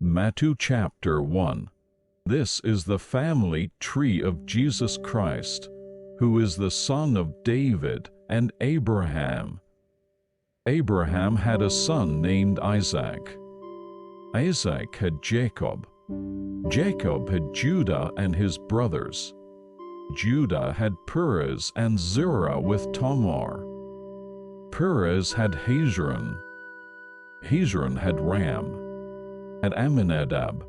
Matthew chapter 1. This is the family tree of Jesus Christ, who is the son of David and Abraham. Abraham had a son named Isaac. Isaac had Jacob. Jacob had Judah and his brothers. Judah had Perez and Zerah with Tamar. Perez had Hezron. Hezron had Ram, had Amminadab.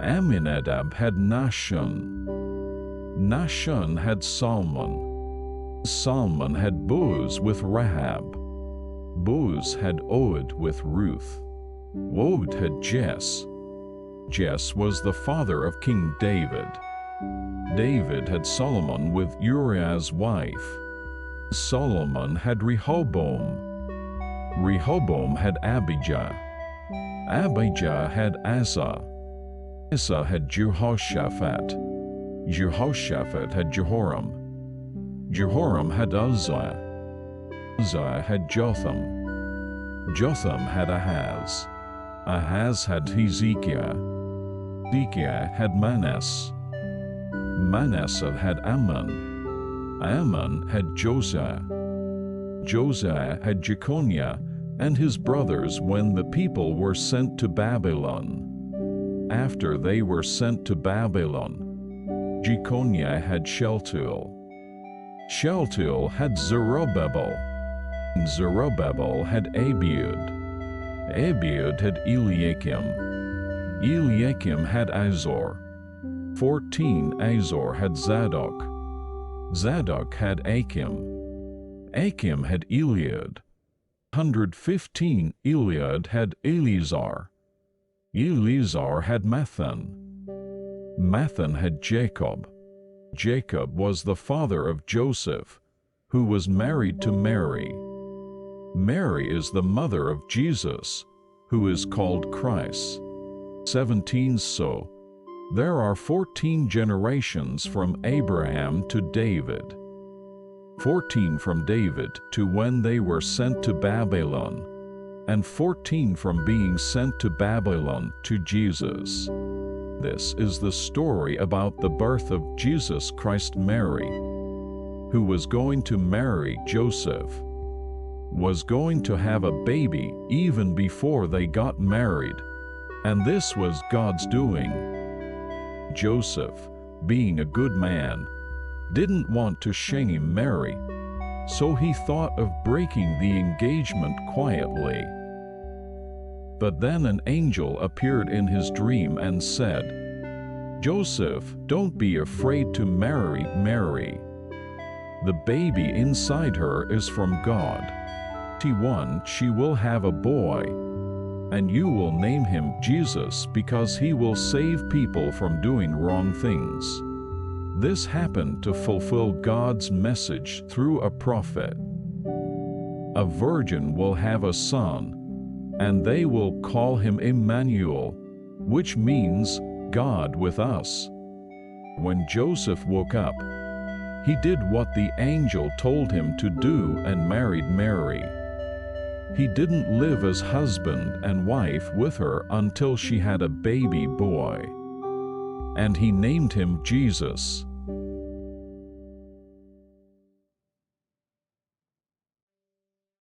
Amminadab had Nahshon. Nahshon had Salmon. Salmon had Boaz with Rahab. Boaz had Obed with Ruth. Obed had Jess. Jess was the father of King David. David had Solomon with Uriah's wife. Solomon had Rehoboam. Rehoboam had Abijah. Abijah had Asa. Asa had Jehoshaphat. Jehoshaphat had Jehoram. Jehoram had Uzziah. Uzziah had Jotham. Jotham had Ahaz. Ahaz had Hezekiah. Hezekiah had Manasseh. Manasseh had Ammon. Ammon had Josiah. Josiah had Jeconiah and his brothers when the people were sent to Babylon. After they were sent to Babylon, Jeconiah had Shealtiel. Shealtiel had Zerubbabel. Zerubbabel had Abiud. Abiud had Eliakim. Eliakim had Azor. 14 Azor had Zadok. Zadok had Achim. Achim had Eliud. 115 Eliud had Eleazar. Eleazar had Mathan. Mathan had Jacob. Jacob was the father of Joseph, who was married to Mary. Mary is the mother of Jesus, who is called Christ. 17 So, there are 14 generations from Abraham to David. 14 from David to when they were sent to Babylon, and 14 from being sent to Babylon to Jesus. This is the story about the birth of Jesus Christ. Mary, who was going to marry Joseph, was going to have a baby even before they got married, and this was God's doing. Joseph, being a good man, didn't want to shame Mary, so he thought of breaking the engagement quietly. But then an angel appeared in his dream and said, "Joseph, don't be afraid to marry Mary. The baby inside her is from God. She will have a boy, and you will name him Jesus because he will save people from doing wrong things." This happened to fulfill God's message through a prophet. A virgin will have a son, and they will call him Emmanuel, which means God with us. When Joseph woke up, he did what the angel told him to do and married Mary. He didn't live as husband and wife with her until she had a baby boy, and he named him Jesus.